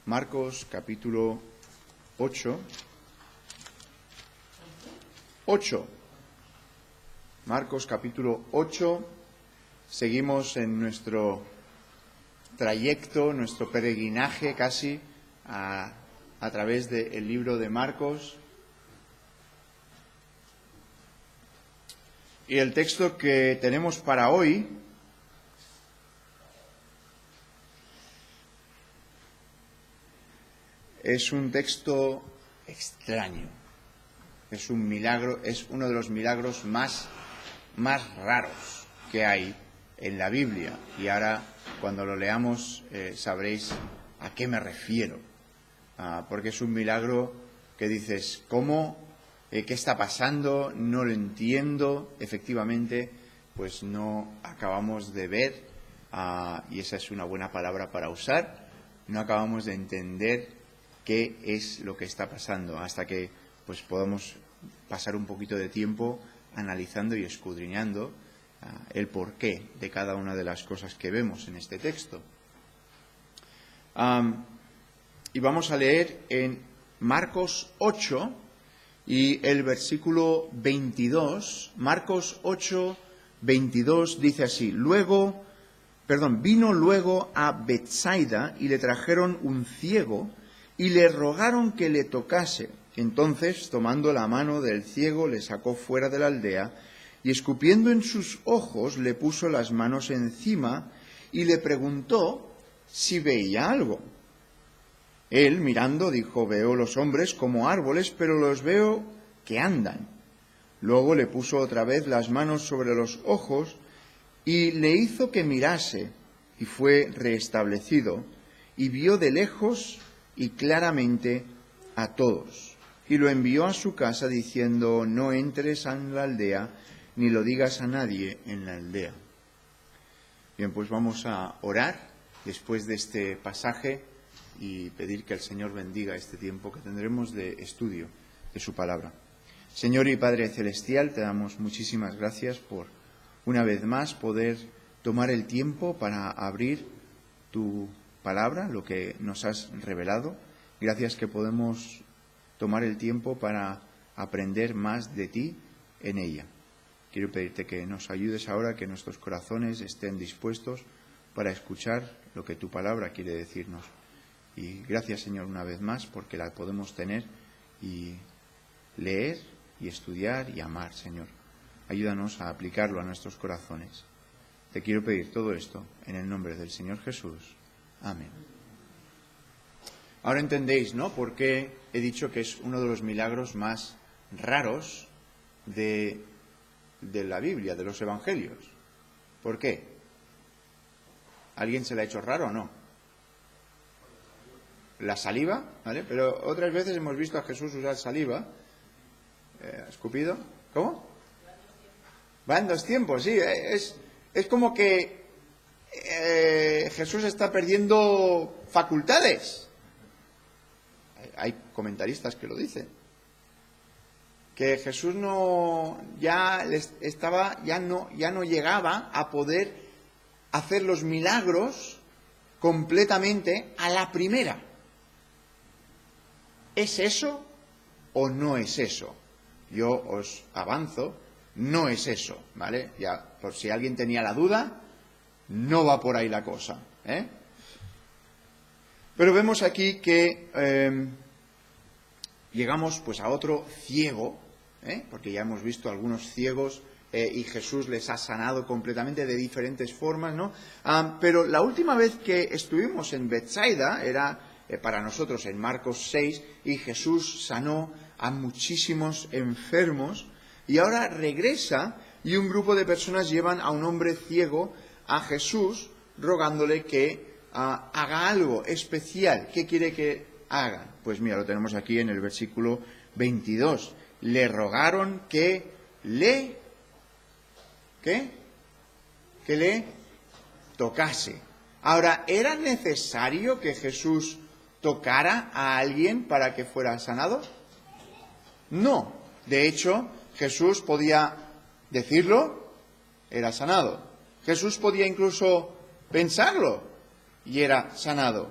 Marcos capítulo 8. 8. Marcos capítulo 8. Seguimos en nuestro trayecto, nuestro peregrinaje casi a través del libro de Marcos. Y el texto que tenemos para hoy es un texto extraño. Es un milagro, es uno de los milagros más raros que hay en la Biblia. Y ahora, cuando lo leamos, sabréis a qué me refiero. Porque es un milagro que dices, ¿cómo? ¿Qué está pasando? No lo entiendo. Efectivamente, pues no acabamos de ver, y esa es una buena palabra para usar, no acabamos de entender qué es lo que está pasando, hasta que pues podamos pasar un poquito de tiempo analizando y escudriñando el porqué de cada una de las cosas que vemos en este texto. Y vamos a leer en Marcos 8 y el versículo 22. Marcos 8, 22 dice así: vino luego a Betsaida y le trajeron un ciego y le rogaron que le tocase. Entonces, tomando la mano del ciego, le sacó fuera de la aldea y, escupiendo en sus ojos, le puso las manos encima y le preguntó si veía algo. Él, mirando, dijo: veo los hombres como árboles, pero los veo que andan. Luego le puso otra vez las manos sobre los ojos y le hizo que mirase, y fue restablecido, y vio de lejos y claramente a todos. Y lo envió a su casa diciendo: no entres en la aldea, ni lo digas a nadie en la aldea. Bien, pues vamos a orar después de este pasaje y pedir que el Señor bendiga este tiempo que tendremos de estudio de su palabra. Señor y Padre Celestial, te damos muchísimas gracias por una vez más poder tomar el tiempo para abrir tu palabra, lo que nos has revelado. Gracias que podemos tomar el tiempo para aprender más de ti en ella. Quiero pedirte que nos ayudes ahora, que nuestros corazones estén dispuestos para escuchar lo que tu palabra quiere decirnos. Y gracias, Señor, una vez más, porque la podemos tener y leer y estudiar y amar, Señor. Ayúdanos a aplicarlo a nuestros corazones. Te quiero pedir todo esto en el nombre del Señor Jesús. Amén. Ahora entendéis, ¿no?, por qué he dicho que es uno de los milagros más raros de la Biblia, de los Evangelios. ¿Por qué? ¿Alguien se le ha hecho raro o no? La saliva, ¿vale? Pero otras veces hemos visto a Jesús usar saliva. ¿Escupido? ¿Cómo? Va en dos tiempos, sí. Es como que Jesús está perdiendo facultades. Hay comentaristas que lo dicen. Que Jesús no llegaba a poder hacer los milagros completamente a la primera. ¿Es eso o no es eso? Yo os avanzo, no es eso, ¿vale? Ya, por si alguien tenía la duda, no va por ahí la cosa, ¿eh? Pero vemos aquí que llegamos pues a otro ciego, porque ya hemos visto algunos ciegos y Jesús les ha sanado completamente de diferentes formas, ¿no? Pero la última vez que estuvimos en Betsaida era para nosotros en Marcos 6 y Jesús sanó a muchísimos enfermos y ahora regresa y un grupo de personas llevan a un hombre ciego a Jesús rogándole que haga algo especial. ¿Qué quiere que haga? Pues mira, lo tenemos aquí en el versículo 22. Le rogaron que le tocase. Ahora, ¿era necesario que Jesús tocara a alguien para que fuera sanado? No. De hecho, Jesús podía decirlo, era sanado. Jesús podía incluso pensarlo y era sanado.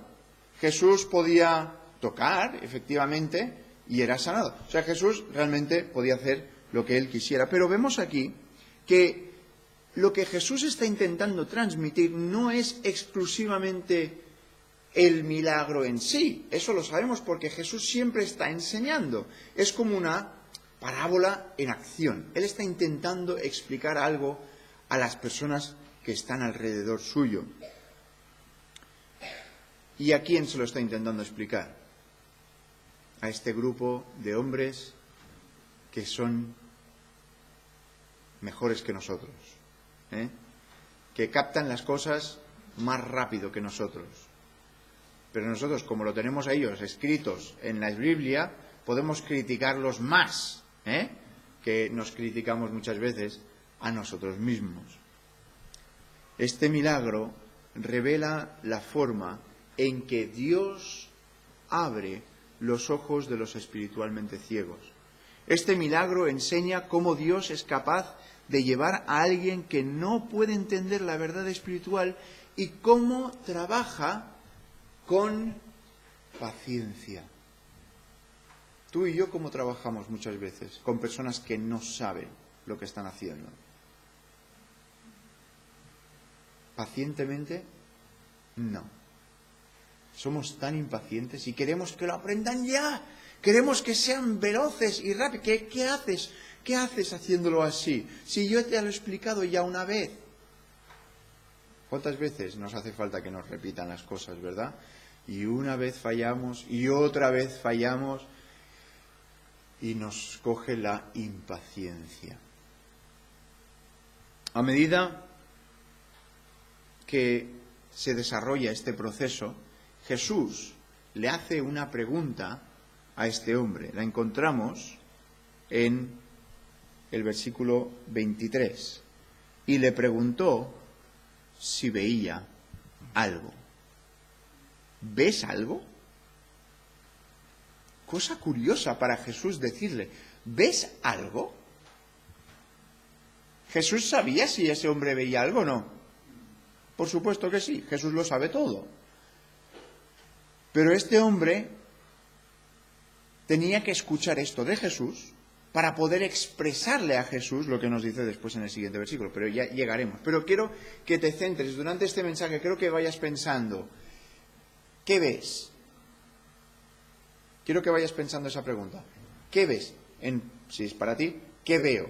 Jesús podía tocar, efectivamente, y era sanado. O sea, Jesús realmente podía hacer lo que él quisiera. Pero vemos aquí que lo que Jesús está intentando transmitir no es exclusivamente el milagro en sí. Eso lo sabemos porque Jesús siempre está enseñando. Es como una parábola en acción. Él está intentando explicar algo a las personas que están alrededor suyo. ¿Y a quién se lo está intentando explicar? A este grupo de hombres que son mejores que nosotros, que captan las cosas más rápido que nosotros. Pero nosotros, como lo tenemos a ellos escritos en la Biblia, podemos criticarlos más, que nos criticamos muchas veces a nosotros mismos. Este milagro revela la forma en que Dios abre los ojos de los espiritualmente ciegos. Este milagro enseña cómo Dios es capaz de llevar a alguien que no puede entender la verdad espiritual y cómo trabaja con paciencia. Tú y yo, ¿cómo trabajamos muchas veces con personas que no saben lo que están haciendo? ¿Pacientemente? No. Somos tan impacientes y queremos que lo aprendan ya. Queremos que sean veloces y rápidos. ¿Qué haces? ¿Qué haces haciéndolo así? Si yo te lo he explicado ya una vez. ¿Cuántas veces nos hace falta que nos repitan las cosas, verdad? Y una vez fallamos y otra vez fallamos y nos coge la impaciencia. A medida que se desarrolla este proceso, Jesús le hace una pregunta a este hombre. La encontramos en el versículo 23. Y le preguntó si veía algo. ¿Ves algo? Cosa curiosa para Jesús decirle, ¿ves algo? ¿Jesús sabía si ese hombre veía algo o no? Por supuesto que sí, Jesús lo sabe todo. Pero este hombre tenía que escuchar esto de Jesús para poder expresarle a Jesús lo que nos dice después en el siguiente versículo, pero ya llegaremos. Pero quiero que te centres durante este mensaje, quiero que vayas pensando, ¿qué ves? Quiero que vayas pensando esa pregunta. ¿Qué ves? Si es para ti, ¿qué veo?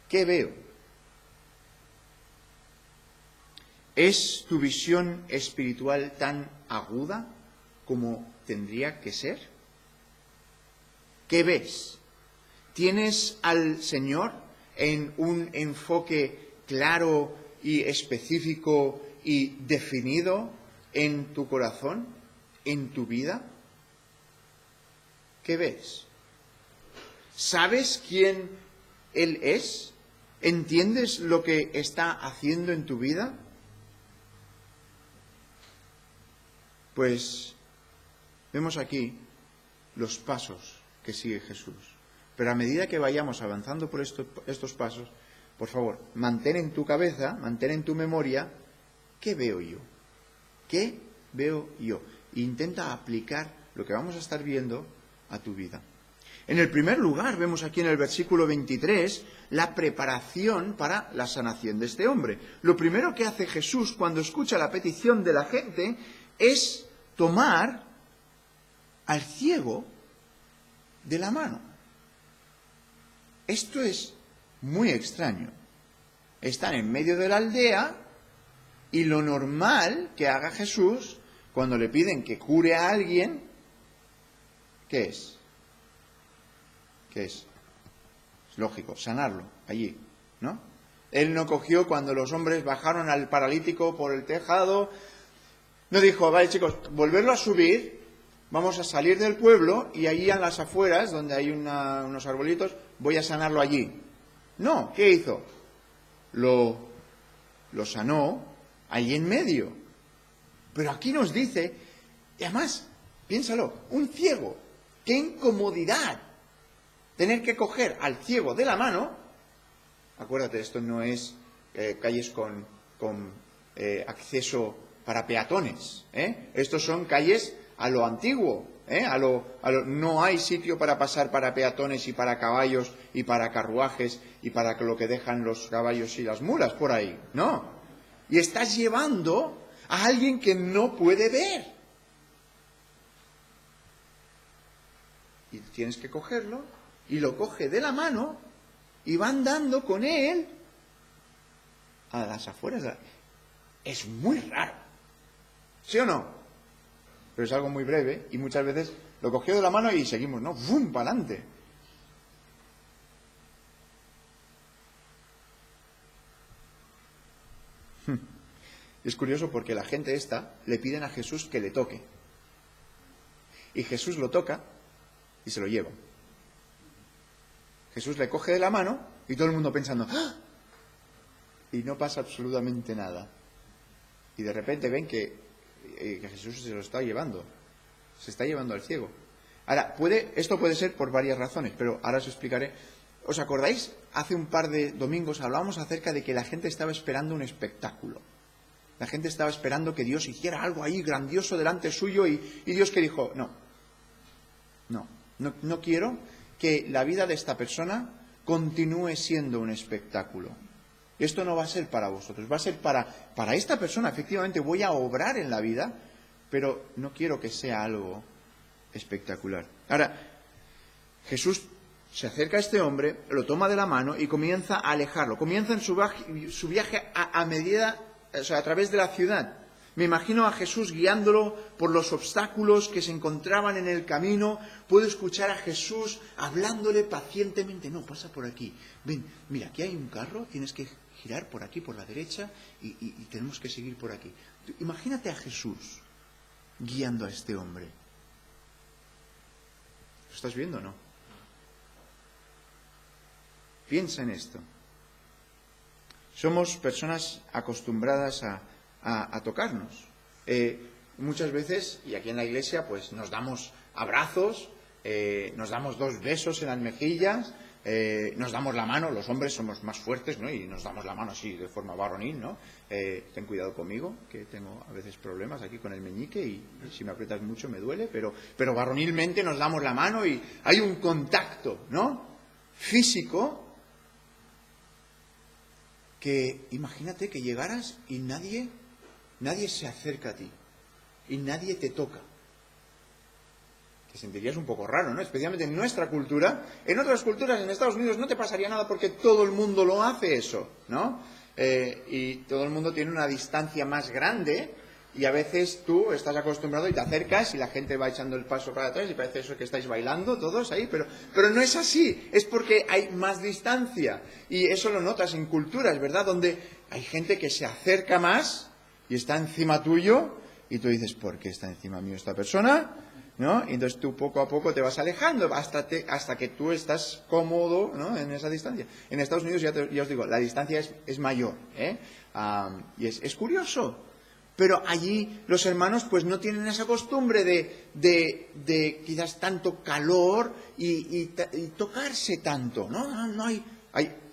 ¿Qué veo? ¿Es tu visión espiritual tan aguda como tendría que ser? ¿Qué ves? ¿Tienes al Señor en un enfoque claro y específico y definido en tu corazón, en tu vida? ¿Qué ves? ¿Sabes quién Él es? ¿Entiendes lo que está haciendo en tu vida? Pues vemos aquí los pasos que sigue Jesús. Pero a medida que vayamos avanzando por estos pasos, por favor, mantén en tu cabeza, mantén en tu memoria, ¿qué veo yo? ¿Qué veo yo? E intenta aplicar lo que vamos a estar viendo a tu vida. En el primer lugar, vemos aquí en el versículo 23, la preparación para la sanación de este hombre. Lo primero que hace Jesús cuando escucha la petición de la gente es tomar al ciego de la mano. Esto es muy extraño. Están en medio de la aldea y lo normal que haga Jesús cuando le piden que cure a alguien, ¿qué es? ¿Qué es? Es lógico, sanarlo allí, ¿no? Él no cogió cuando los hombres bajaron al paralítico por el tejado. No dijo, vale chicos, volverlo a subir, vamos a salir del pueblo y allí a las afueras, donde hay unos arbolitos, voy a sanarlo allí. No, ¿qué hizo? Lo sanó allí en medio. Pero aquí nos dice, y además, piénsalo, un ciego, qué incomodidad tener que coger al ciego de la mano. Acuérdate, esto no es calles con acceso para peatones, ¿eh? Estos son calles a lo antiguo, ¿eh? No hay sitio para pasar para peatones y para caballos y para carruajes y para lo que dejan los caballos y las mulas por ahí. No. Y estás llevando a alguien que no puede ver. Y tienes que cogerlo, y lo coge de la mano, y va andando con él a las afueras. Es muy raro. ¿Sí o no? Pero es algo muy breve, y muchas veces lo cogió de la mano y seguimos, ¿no? ¡Bum! ¡Para adelante! Es curioso porque la gente esta le piden a Jesús que le toque. Y Jesús lo toca y se lo lleva. Jesús le coge de la mano y todo el mundo pensando, ¡ah! Y no pasa absolutamente nada. Y de repente ven que Jesús se lo está llevando. Se está llevando al ciego. Ahora, esto puede ser por varias razones, pero ahora os explicaré. ¿Os acordáis? Hace un par de domingos hablábamos acerca de que la gente estaba esperando un espectáculo. La gente estaba esperando que Dios hiciera algo ahí grandioso delante suyo y Dios que dijo, no quiero que la vida de esta persona continúe siendo un espectáculo. Esto no va a ser para vosotros, va a ser para esta persona. Efectivamente voy a obrar en la vida, pero no quiero que sea algo espectacular. Ahora, Jesús se acerca a este hombre, lo toma de la mano y comienza a alejarlo. Comienza en su viaje a través de la ciudad. Me imagino a Jesús guiándolo por los obstáculos que se encontraban en el camino. Puedo escuchar a Jesús hablándole pacientemente. No, pasa por aquí. Ven, mira, aquí hay un carro, tienes que girar por aquí, por la derecha, y tenemos que seguir por aquí. Imagínate a Jesús guiando a este hombre. ¿Lo estás viendo o no? Piensa en esto. Somos personas acostumbradas a tocarnos. Muchas veces, y aquí en la iglesia, pues nos damos abrazos, nos damos 2 besos en las mejillas, nos damos la mano. Los hombres somos más fuertes, ¿no? Y nos damos la mano así de forma varonil, ¿no? Ten cuidado conmigo, que tengo a veces problemas aquí con el meñique y si me aprietas mucho me duele, pero varonilmente nos damos la mano y hay un contacto, ¿no? Físico. Que imagínate que llegaras y nadie se acerca a ti y nadie te toca. Te sentirías un poco raro, ¿no? Especialmente en nuestra cultura. En otras culturas, en Estados Unidos, no te pasaría nada porque todo el mundo lo hace eso, ¿no? Y todo el mundo tiene una distancia más grande y a veces tú estás acostumbrado y te acercas y la gente va echando el paso para atrás y parece eso que estáis bailando todos ahí, pero no es así, es porque hay más distancia y eso lo notas en culturas, ¿verdad? Donde hay gente que se acerca más y está encima tuyo y tú dices, ¿por qué está encima mío esta persona? ¿No? Y entonces tú poco a poco te vas alejando hasta que tú estás cómodo, ¿no? En esa distancia. En Estados Unidos, ya os digo, la distancia es mayor, ¿eh? Y es curioso. Pero allí los hermanos pues no tienen esa costumbre de quizás tanto calor y tocarse tanto, ¿no? No hay.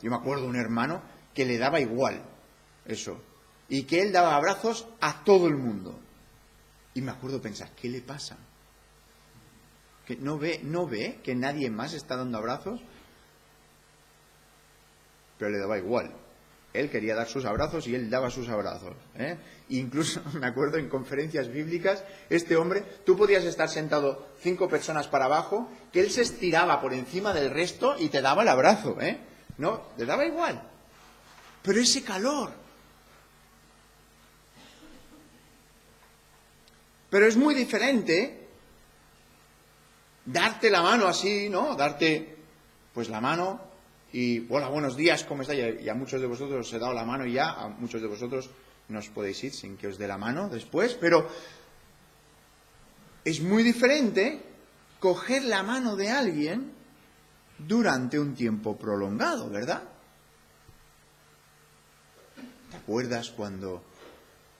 Yo me acuerdo de un hermano que le daba igual eso. Y que él daba abrazos a todo el mundo. Y me acuerdo pensar, ¿qué le pasa? ¿Que no ve que nadie más está dando abrazos? Pero le daba igual. Él quería dar sus abrazos y él daba sus abrazos, ¿eh? Incluso me acuerdo en conferencias bíblicas, este hombre, tú podías estar sentado 5 personas para abajo, que él se estiraba por encima del resto y te daba el abrazo, ¿eh? No, le daba igual. Pero ese calor. Pero es muy diferente darte la mano así, ¿no? Darte, pues la mano y, hola, buenos días, ¿cómo está? Y a muchos de vosotros os he dado la mano y ya, a muchos de vosotros no os podéis ir sin que os dé la mano después, pero es muy diferente coger la mano de alguien durante un tiempo prolongado, ¿verdad? ¿Te acuerdas cuando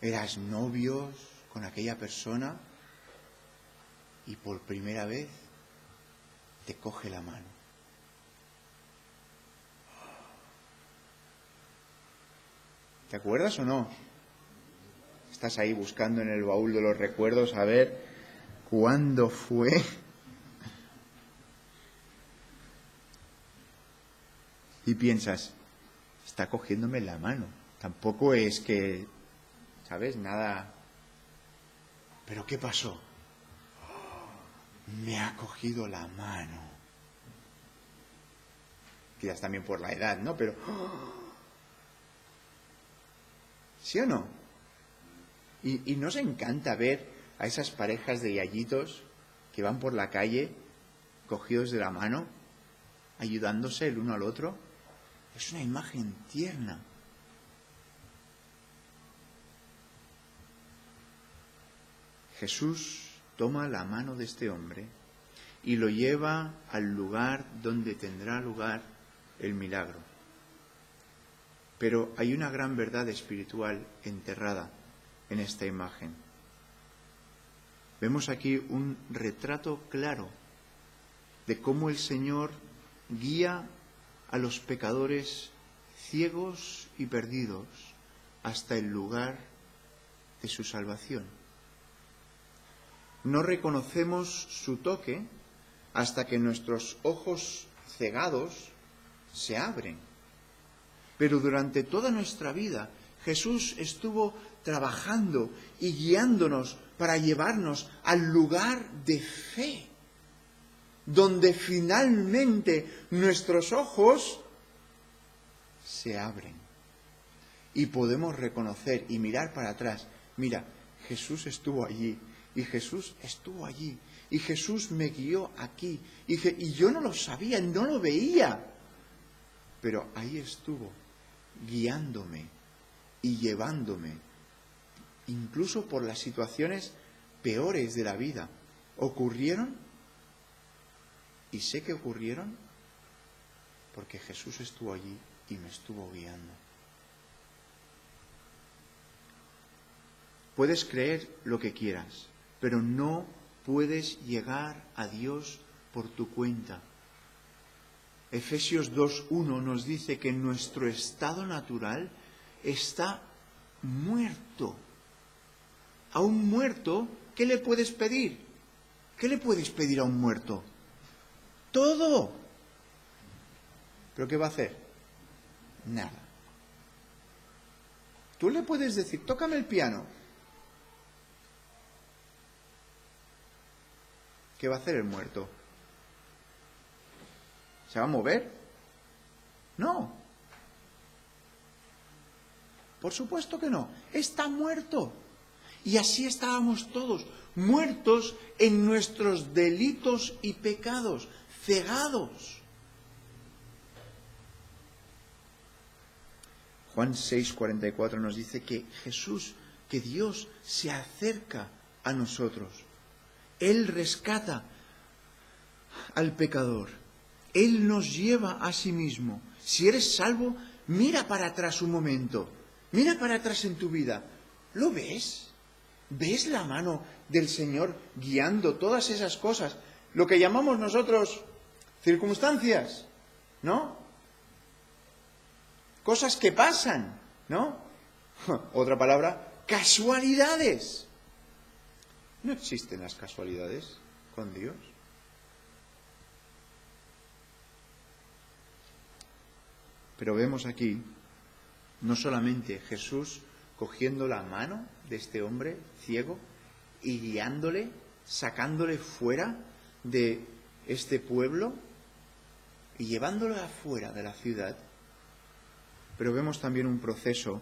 eras novios con aquella persona y por primera vez te coge la mano? ¿Te acuerdas o no? Estás ahí buscando en el baúl de los recuerdos a ver cuándo fue. Y piensas, está cogiéndome la mano. Tampoco es que, ¿sabes? Nada. ¿Pero qué pasó? Me ha cogido la mano. Quizás también por la edad, ¿no? Pero... ¿sí o no? Y nos encanta ver a esas parejas de yayitos que van por la calle cogidos de la mano, ayudándose el uno al otro. Es una imagen tierna. Jesús toma la mano de este hombre y lo lleva al lugar donde tendrá lugar el milagro. Pero hay una gran verdad espiritual enterrada en esta imagen. Vemos aquí un retrato claro de cómo el Señor guía a los pecadores ciegos y perdidos hasta el lugar de su salvación. No reconocemos su toque hasta que nuestros ojos cegados se abren. Pero durante toda nuestra vida Jesús estuvo trabajando y guiándonos para llevarnos al lugar de fe, donde finalmente nuestros ojos se abren y podemos reconocer y mirar para atrás. Mira, Jesús estuvo allí y Jesús estuvo allí y Jesús me guió aquí y yo no lo sabía, no lo veía, pero ahí estuvo guiándome y llevándome, incluso por las situaciones peores de la vida. Ocurrieron, y sé que ocurrieron, porque Jesús estuvo allí y me estuvo guiando. Puedes creer lo que quieras, pero no puedes llegar a Dios por tu cuenta. Efesios 2:1 nos dice que nuestro estado natural está muerto. A un muerto, ¿qué le puedes pedir? ¿Qué le puedes pedir a un muerto? Todo. ¿Pero qué va a hacer? Nada. Tú le puedes decir, tócame el piano. ¿Qué va a hacer el muerto? ¿Se va a mover? No. Por supuesto que no. Está muerto. Y así estábamos todos, muertos en nuestros delitos y pecados, cegados. Juan 6:44 nos dice que Jesús, que Dios se acerca a nosotros. Él rescata al pecador. Él nos lleva a sí mismo. Si eres salvo, mira para atrás un momento. Mira para atrás en tu vida. ¿Lo ves? ¿Ves la mano del Señor guiando todas esas cosas? Lo que llamamos nosotros circunstancias, ¿no? Cosas que pasan, ¿no? Otra palabra, casualidades. No existen las casualidades con Dios. Pero vemos aquí no solamente Jesús cogiendo la mano de este hombre ciego y guiándole, sacándole fuera de este pueblo y llevándolo afuera de la ciudad, pero vemos también un proceso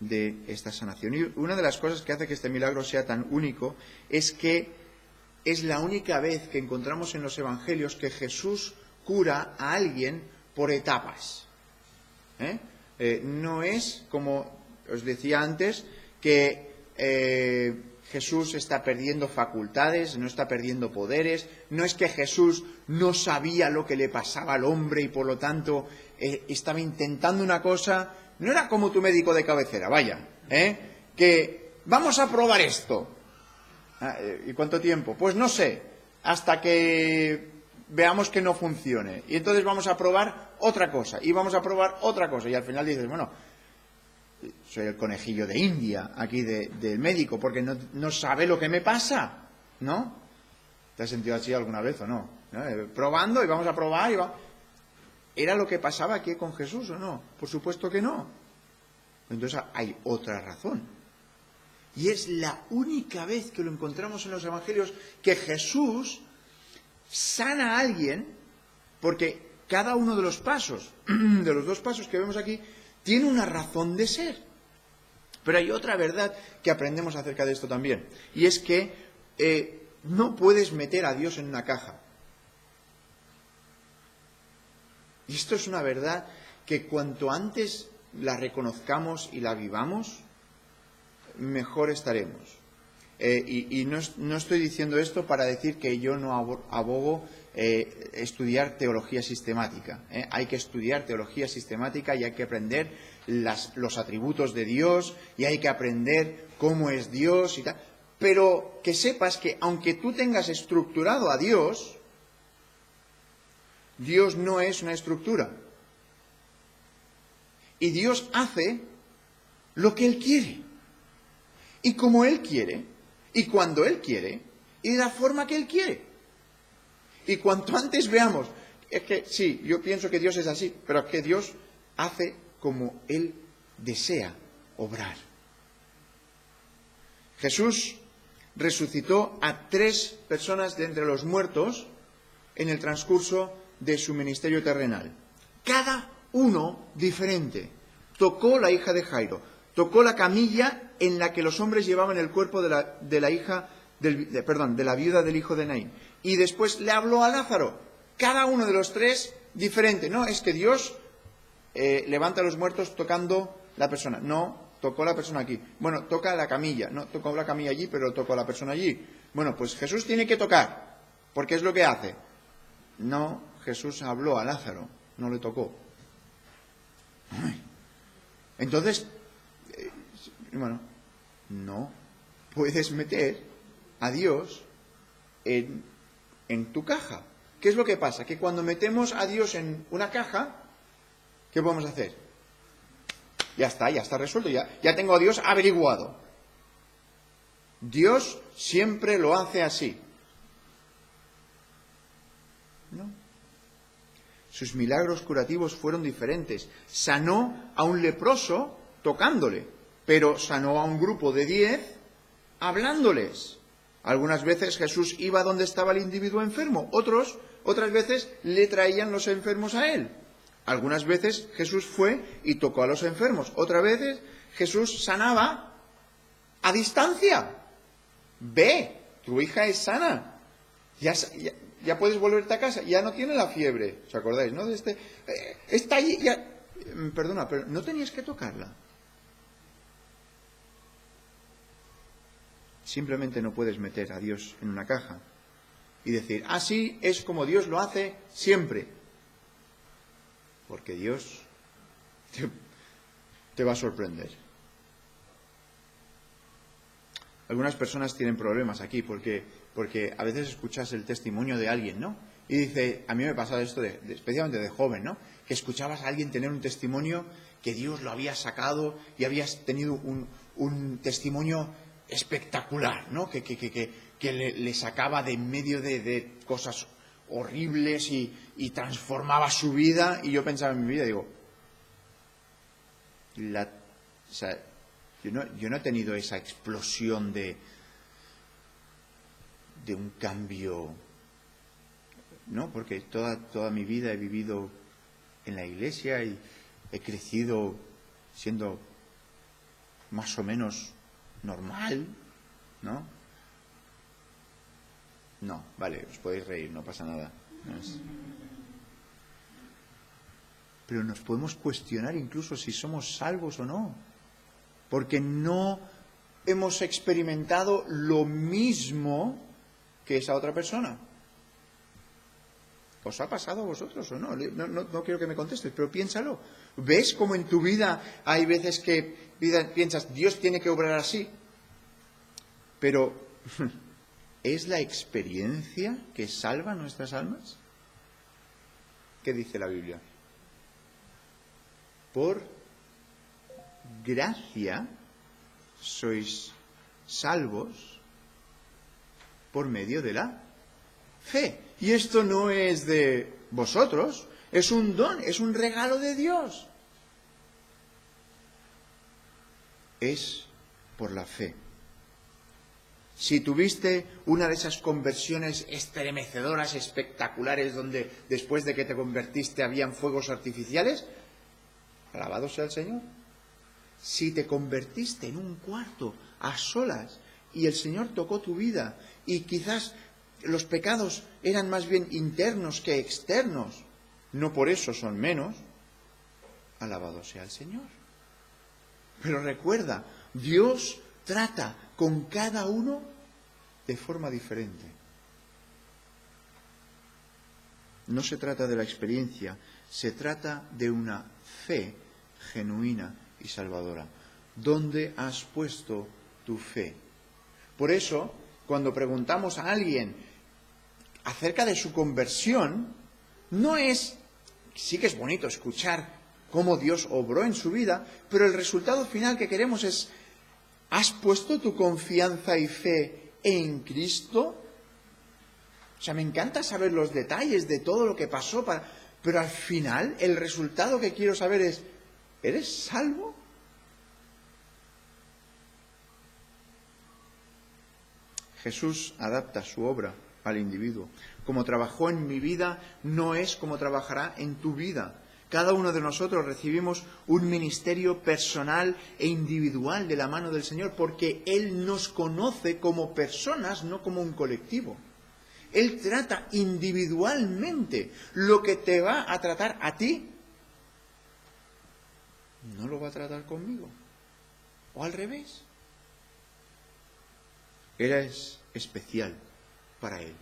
de esta sanación. Y una de las cosas que hace que este milagro sea tan único es que es la única vez que encontramos en los evangelios que Jesús cura a alguien por etapas. No es, como os decía antes, que Jesús está perdiendo facultades, no está perdiendo poderes, no es que Jesús no sabía lo que le pasaba al hombre y por lo tanto estaba intentando una cosa, no era como tu médico de cabecera, vaya, que vamos a probar esto. ¿Y cuánto tiempo? Pues no sé, hasta que veamos que no funcione. Y entonces vamos a probar otra cosa, y vamos a probar otra cosa, y al final dices, bueno, soy el conejillo de India aquí del médico, porque no sabe lo que me pasa, ¿no? ¿Te has sentido así alguna vez o no? Probando y vamos a probar y va. ¿Era lo que pasaba aquí con Jesús o no? Por supuesto que no. Entonces hay otra razón. Y es la única vez que lo encontramos en los evangelios que Jesús sana a alguien, porque cada uno de los pasos, de los dos pasos que vemos aquí, tiene una razón de ser. Pero hay otra verdad que aprendemos acerca de esto también, y es que no puedes meter a Dios en una caja. Y esto es una verdad que cuanto antes la reconozcamos y la vivamos, mejor estaremos. Y no estoy diciendo esto para decir que yo no abogo estudiar teología sistemática. Hay que estudiar teología sistemática y hay que aprender los atributos de Dios y hay que aprender cómo es Dios y tal. Pero que sepas que aunque tú tengas estructurado a Dios, Dios no es una estructura. Y Dios hace lo que Él quiere. Y como Él quiere, y cuando Él quiere, y de la forma que Él quiere. Y cuanto antes veamos, es que sí, yo pienso que Dios es así, pero es que Dios hace como Él desea obrar. Jesús resucitó a 3 personas de entre los muertos en el transcurso de su ministerio terrenal. Cada uno diferente. Tocó la hija de Jairo, tocó la camilla en la que los hombres llevaban el cuerpo de la viuda del hijo de Naín. Y después le habló a Lázaro. Cada uno de los 3 diferente. No, es que Dios levanta a los muertos tocando la persona. No, tocó la persona aquí. Bueno, toca la camilla. No, tocó la camilla allí, pero tocó a la persona allí. Bueno, pues Jesús tiene que tocar, porque es lo que hace. No, Jesús habló a Lázaro, no le tocó. Entonces, no puedes meter a Dios en tu caja. ¿Qué es lo que pasa? Que cuando metemos a Dios en una caja, ¿qué podemos hacer? Ya está resuelto, ya tengo a Dios averiguado. Dios siempre lo hace así. No. Sus milagros curativos fueron diferentes. Sanó a un leproso tocándole, pero sanó a un grupo de 10 hablándoles. Algunas veces Jesús iba donde estaba el individuo enfermo, otras veces le traían los enfermos a él. Algunas veces Jesús fue y tocó a los enfermos, otras veces Jesús sanaba a distancia. Ve, tu hija es sana, ya puedes volverte a casa, ya no tiene la fiebre. ¿Os acordáis, no? Está allí, ya. Perdona, pero no tenías que tocarla. Simplemente no puedes meter a Dios en una caja y decir, así es como Dios lo hace siempre. Porque Dios te va a sorprender. Algunas personas tienen problemas aquí porque a veces escuchas el testimonio de alguien, ¿no? Y dice, a mí me pasaba esto especialmente de joven, ¿no? Que escuchabas a alguien tener un testimonio que Dios lo había sacado y habías tenido un testimonio espectacular, ¿no? Que le sacaba de en medio de cosas horribles y transformaba su vida. Y yo pensaba en mi vida, digo, yo no he tenido esa explosión de un cambio, ¿no? Porque toda mi vida he vivido en la iglesia y he crecido siendo más o menos normal, ¿no? No, vale, os podéis reír, no pasa nada. Pero nos podemos cuestionar incluso si somos salvos o no, porque no hemos experimentado lo mismo que esa otra persona. ¿Os ha pasado a vosotros o no? No quiero que me contestes, pero piénsalo. ¿Ves cómo en tu vida hay veces que piensas, Dios tiene que obrar así? Pero, ¿es la experiencia que salva nuestras almas? ¿Qué dice la Biblia? Por gracia sois salvos por medio de la fe. Y esto no es de vosotros, es un don, es un regalo de Dios. Es por la fe. Si tuviste una de esas conversiones estremecedoras, espectaculares, donde después de que te convertiste habían fuegos artificiales, alabado sea el Señor. Si te convertiste en un cuarto a solas y el Señor tocó tu vida y quizás los pecados eran más bien internos que externos, no por eso son menos, alabado sea el Señor. Pero recuerda, Dios trata con cada uno de forma diferente. No se trata de la experiencia, se trata de una fe genuina y salvadora. ¿Dónde has puesto tu fe? Por eso, cuando preguntamos a alguien acerca de su conversión, no es, sí que es bonito escuchar cómo Dios obró en su vida, pero el resultado final que queremos es, ¿has puesto tu confianza y fe en Cristo? O sea, me encanta saber los detalles de todo lo que pasó, pero al final el resultado que quiero saber es, ¿eres salvo? Jesús adapta su obra al individuo. Como trabajó en mi vida, no es como trabajará en tu vida. Cada uno de nosotros recibimos un ministerio personal e individual de la mano del Señor, porque Él nos conoce como personas, no como un colectivo. Él trata individualmente. Lo que te va a tratar a ti, no lo va a tratar conmigo. O al revés. Eres especial para Él.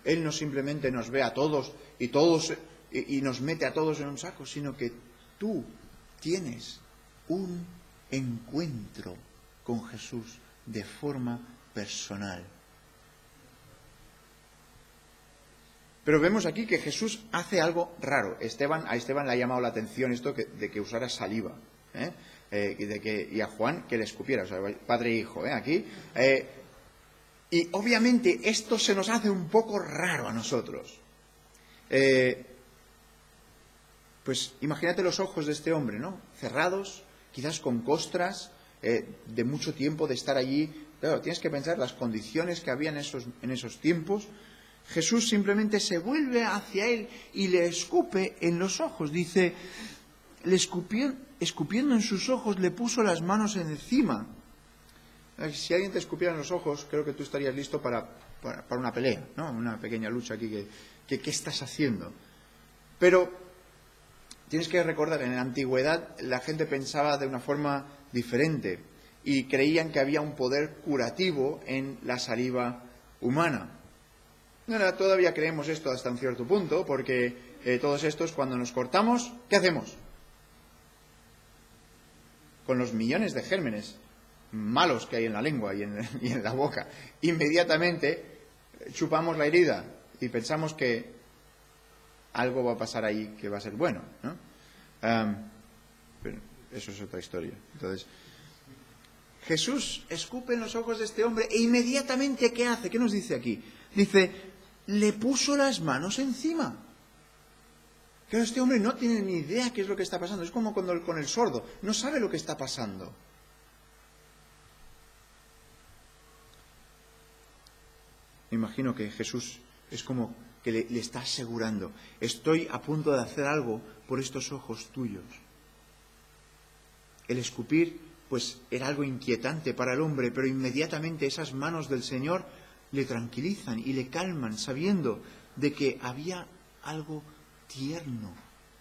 Él no simplemente nos ve a todos y nos mete a todos en un saco, sino que tú tienes un encuentro con Jesús de forma personal. Pero vemos aquí que Jesús hace algo raro. A Esteban le ha llamado la atención esto de que usara saliva, y a Juan que le escupiera, o sea, padre e hijo, aquí. Y obviamente esto se nos hace un poco raro a nosotros. Pues imagínate los ojos de este hombre, ¿no? Cerrados, quizás con costras, de mucho tiempo de estar allí. Claro, tienes que pensar las condiciones que había en esos tiempos. Jesús simplemente se vuelve hacia él y le escupe en los ojos. Dice, escupiendo en sus ojos, le puso las manos encima. Si alguien te escupiera en los ojos, creo que tú estarías listo para una pelea, ¿no? Una pequeña lucha aquí ¿qué estás haciendo? Pero tienes que recordar, en la antigüedad la gente pensaba de una forma diferente y creían que había un poder curativo en la saliva humana. Ahora, todavía creemos esto hasta un cierto punto, porque todos estos, cuando nos cortamos, ¿qué hacemos? Con los millones de gérmenes malos que hay en la lengua y en la boca, inmediatamente chupamos la herida y pensamos que algo va a pasar ahí que va a ser bueno, ¿no? Pero eso es otra historia. Entonces, Jesús escupe en los ojos de este hombre e inmediatamente, ¿qué hace? ¿Qué nos dice aquí? Dice, le puso las manos encima. Claro, este hombre no tiene ni idea qué es lo que está pasando. Es como con el sordo, no sabe lo que está pasando. Me imagino que Jesús es como que le está asegurando, estoy a punto de hacer algo por estos ojos tuyos. El escupir, pues, era algo inquietante para el hombre, pero inmediatamente esas manos del Señor le tranquilizan y le calman, sabiendo de que había algo tierno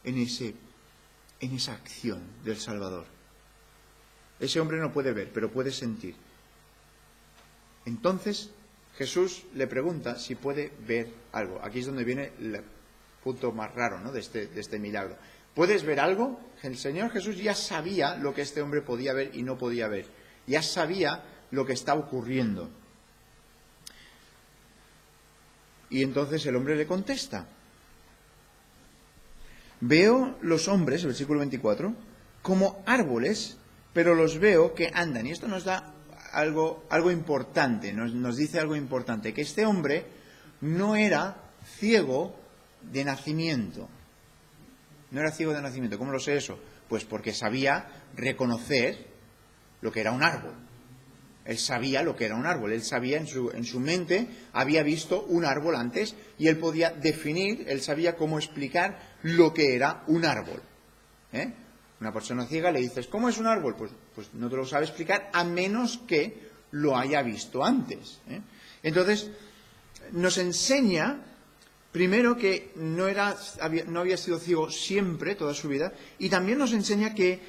en esa acción del Salvador. Ese hombre no puede ver, pero puede sentir. Entonces Jesús le pregunta si puede ver algo. Aquí es donde viene el punto más raro, ¿no?, de este milagro. ¿Puedes ver algo? El Señor Jesús ya sabía lo que este hombre podía ver y no podía ver. Ya sabía lo que estaba ocurriendo. Y entonces el hombre le contesta. Veo los hombres, versículo 24, como árboles pero los veo que andan. Y esto nos da algo importante, nos dice algo importante, que este hombre no era ciego de nacimiento. No era ciego de nacimiento. ¿Cómo lo sé eso? Pues porque sabía reconocer lo que era un árbol. Él sabía lo que era un árbol. Él sabía en su mente, había visto un árbol antes y él podía definir, él sabía cómo explicar lo que era un árbol. Una persona ciega le dices, ¿cómo es un árbol? Pues no te lo sabe explicar a menos que lo haya visto antes. Entonces, nos enseña, primero, que no había sido ciego siempre, toda su vida, y también nos enseña que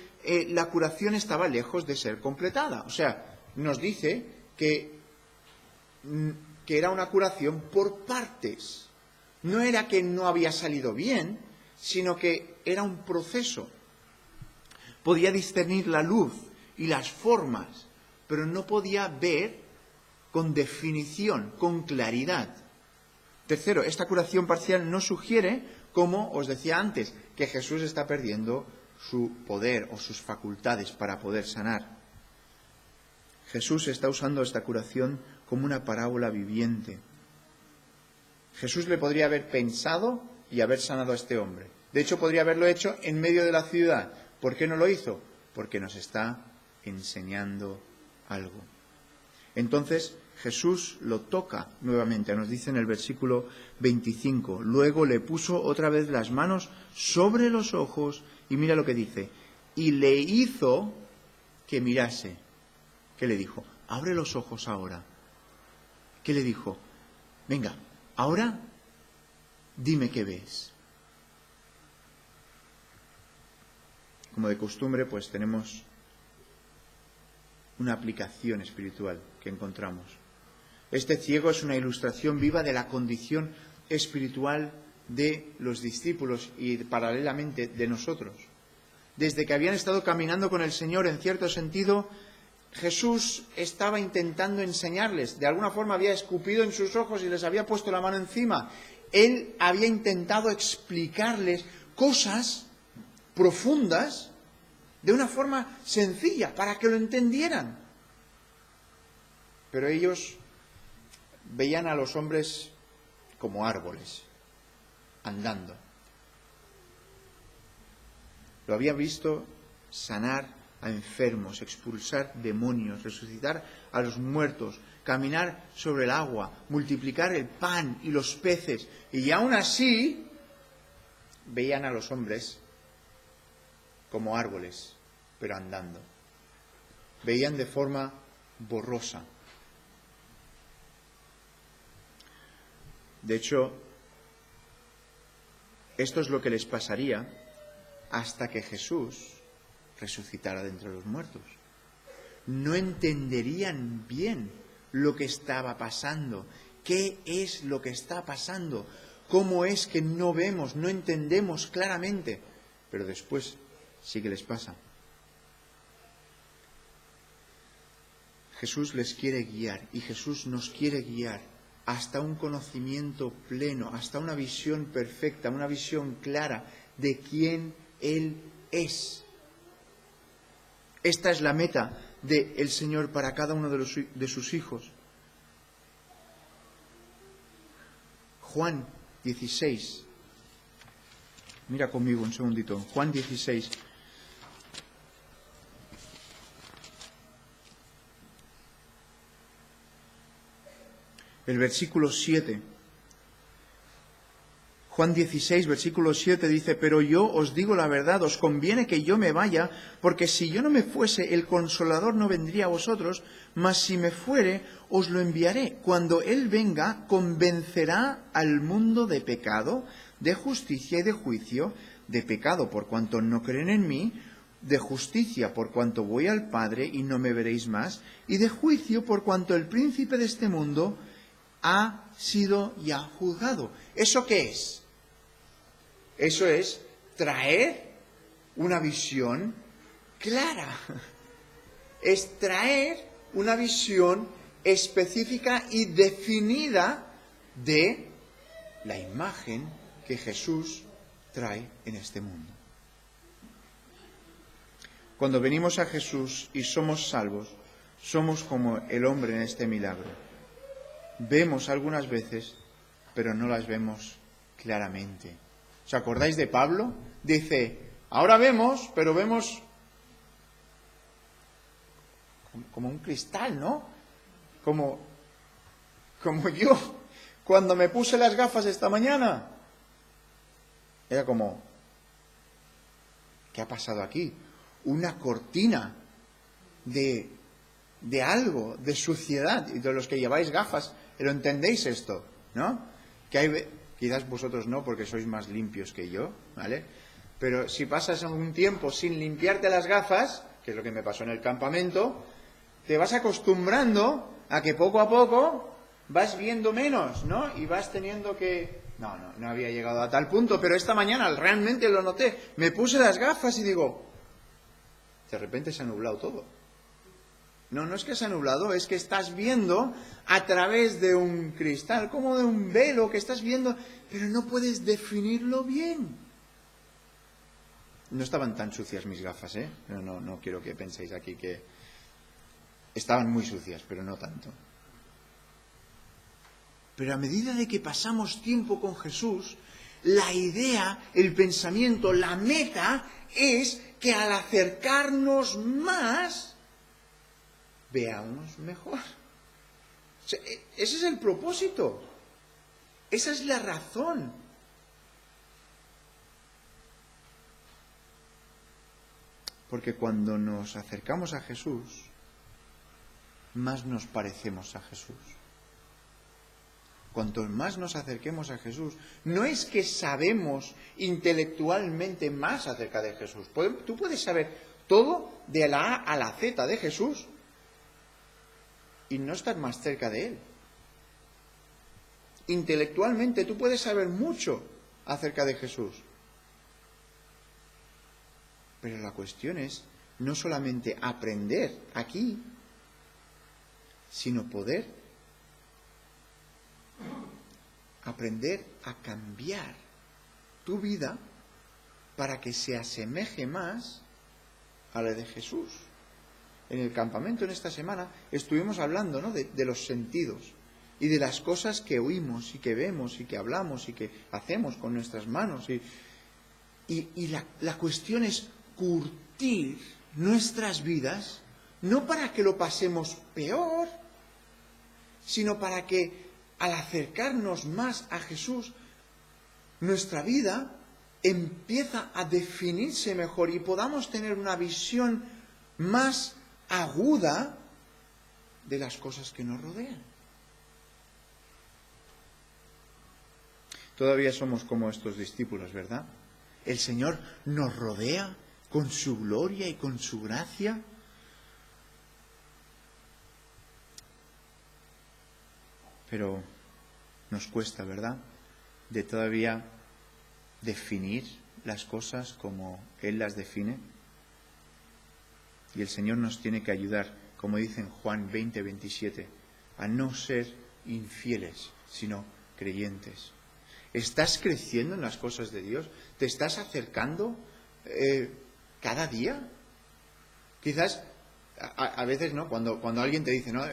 la curación estaba lejos de ser completada. O sea, nos dice que era una curación por partes. No era que no había salido bien, sino que era un proceso. Podía discernir la luz y las formas, pero no podía ver con definición, con claridad. Tercero, esta curación parcial no sugiere, como os decía antes, que Jesús está perdiendo su poder o sus facultades para poder sanar. Jesús está usando esta curación como una parábola viviente. Jesús le podría haber pensado y haber sanado a este hombre. De hecho, podría haberlo hecho en medio de la ciudad. ¿Por qué no lo hizo? Porque nos está enseñando algo. Entonces, Jesús lo toca nuevamente, nos dice en el versículo 25. Luego le puso otra vez las manos sobre los ojos y mira lo que dice. Y le hizo que mirase. ¿Qué le dijo? Abre los ojos ahora. ¿Qué le dijo? Venga, ahora dime qué ves. Como de costumbre, pues tenemos una aplicación espiritual que encontramos. Este ciego es una ilustración viva de la condición espiritual de los discípulos y paralelamente de nosotros. Desde que habían estado caminando con el Señor, en cierto sentido, Jesús estaba intentando enseñarles. De alguna forma había escupido en sus ojos y les había puesto la mano encima. Él había intentado explicarles cosas profundas de una forma sencilla para que lo entendieran. Pero ellos veían a los hombres como árboles, andando. Lo habían visto sanar a enfermos, expulsar demonios, resucitar a los muertos, caminar sobre el agua, multiplicar el pan y los peces. Y aún así veían a los hombres como árboles, pero andando. Veían de forma borrosa. De hecho, esto es lo que les pasaría hasta que Jesús resucitara de entre los muertos. No entenderían bien lo que estaba pasando. ¿Qué es lo que está pasando? ¿Cómo es que no vemos, no entendemos claramente? Pero después sí que les pasa. Jesús les quiere guiar y Jesús nos quiere guiar hasta un conocimiento pleno, hasta una visión perfecta, una visión clara de quién Él es. Esta es la meta del Señor para cada uno de sus hijos. Juan 16. Mira conmigo un segundito. Juan 16. El versículo 7. Juan 16, versículo 7 dice, pero yo os digo la verdad, os conviene que yo me vaya, porque si yo no me fuese, el Consolador no vendría a vosotros, mas si me fuere, os lo enviaré. Cuando Él venga, convencerá al mundo de pecado, de justicia y de juicio, de pecado por cuanto no creen en mí, de justicia por cuanto voy al Padre y no me veréis más, y de juicio por cuanto el príncipe de este mundo ha sido ya juzgado. ¿Eso qué es? Eso es traer una visión clara. Es traer una visión específica y definida de la imagen que Jesús trae en este mundo. Cuando venimos a Jesús y somos salvos, somos como el hombre en este milagro. Vemos algunas veces, pero no las vemos claramente. ¿Os acordáis de Pablo? Dice, ahora vemos, pero vemos como un cristal, ¿no? Como yo, cuando me puse las gafas esta mañana. Era como, ¿qué ha pasado aquí? Una cortina de algo, de suciedad. Y de los que lleváis gafas, ¿lo entendéis esto? ¿No? Que hay, quizás vosotros no, porque sois más limpios que yo, ¿vale? Pero si pasas algún tiempo sin limpiarte las gafas, que es lo que me pasó en el campamento, te vas acostumbrando a que poco a poco vas viendo menos, ¿no? Y vas teniendo que... No había llegado a tal punto, pero esta mañana realmente lo noté. Me puse las gafas y digo, de repente se ha nublado todo. No es que se ha nublado, es que estás viendo a través de un cristal, como de un velo que estás viendo, pero no puedes definirlo bien. No estaban tan sucias mis gafas, ¿eh? No quiero que penséis aquí que estaban muy sucias, pero no tanto. Pero a medida de que pasamos tiempo con Jesús, la idea, el pensamiento, la meta es que al acercarnos más, veamos mejor. O sea, ese es el propósito. Esa es la razón. Porque cuando nos acercamos a Jesús, más nos parecemos a Jesús. Cuanto más nos acerquemos a Jesús, no es que sabemos intelectualmente más acerca de Jesús. Tú puedes saber todo de la A a la Z de Jesús y no estar más cerca de Él. Intelectualmente tú puedes saber mucho acerca de Jesús. Pero la cuestión es no solamente aprender aquí, sino poder aprender a cambiar tu vida para que se asemeje más a la de Jesús. En el campamento en esta semana estuvimos hablando, ¿no?, de los sentidos y de las cosas que oímos y que vemos y que hablamos y que hacemos con nuestras manos. Y la cuestión es curtir nuestras vidas, no para que lo pasemos peor, sino para que al acercarnos más a Jesús, nuestra vida empieza a definirse mejor y podamos tener una visión más aguda de las cosas que nos rodean. Todavía somos como estos discípulos, ¿verdad? El Señor nos rodea con su gloria y con su gracia. Pero nos cuesta, ¿verdad?, de todavía definir las cosas como Él las define. Y el Señor nos tiene que ayudar, como dice en Juan 20:27, a no ser infieles, sino creyentes. ¿Estás creciendo en las cosas de Dios? ¿Te estás acercando cada día? Quizás a veces, ¿no?, cuando alguien te dice, ¿no?,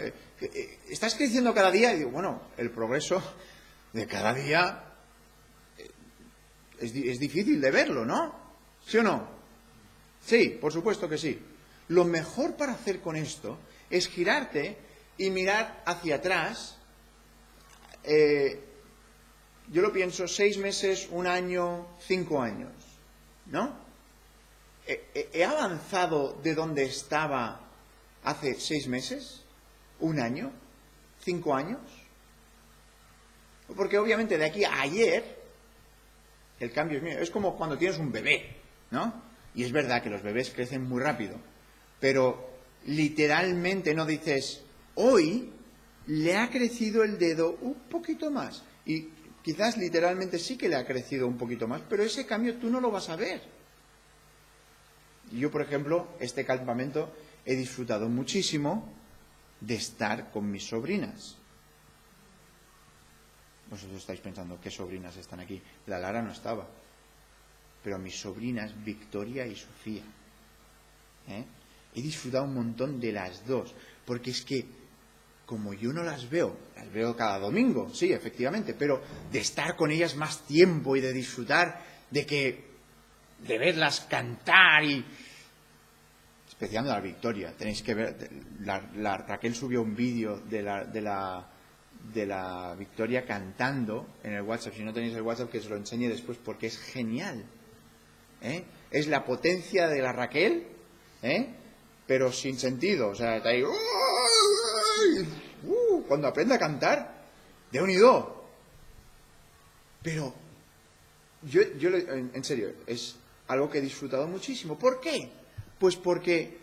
¿estás creciendo cada día? Y digo, bueno, el progreso de cada día es difícil de verlo, ¿no? ¿Sí o no? Sí, por supuesto que sí. Lo mejor para hacer con esto es girarte y mirar hacia atrás. Yo lo pienso, 6 meses, 1 año, 5 años, ¿no? ¿He avanzado de donde estaba hace 6 meses? 1 año, 5 años. Porque obviamente de aquí a ayer el cambio es mío. Es como cuando tienes un bebé, ¿no? Y es verdad que los bebés crecen muy rápido, pero literalmente no dices, hoy le ha crecido el dedo un poquito más. Y quizás literalmente sí que le ha crecido un poquito más, pero ese cambio tú no lo vas a ver. Yo, por ejemplo, este campamento he disfrutado muchísimo de estar con mis sobrinas. Vosotros estáis pensando, ¿qué sobrinas están aquí? La Lara no estaba, pero mis sobrinas Victoria y Sofía. ¿eh? He disfrutado un montón de las dos, porque es que, como yo no las veo cada domingo, sí, efectivamente, pero de estar con ellas más tiempo y de disfrutar de verlas cantar y... Especialmente la Victoria, tenéis que ver, Raquel subió un vídeo de la Victoria cantando en el WhatsApp. Si no tenéis el WhatsApp, que os lo enseñe después, porque es genial, ¿eh? Es la potencia de la Raquel, ¿eh? Pero sin sentido, o sea, está ahí, cuando aprende a cantar, de unido. Pero yo en serio, es algo que he disfrutado muchísimo. ¿Por qué? Pues porque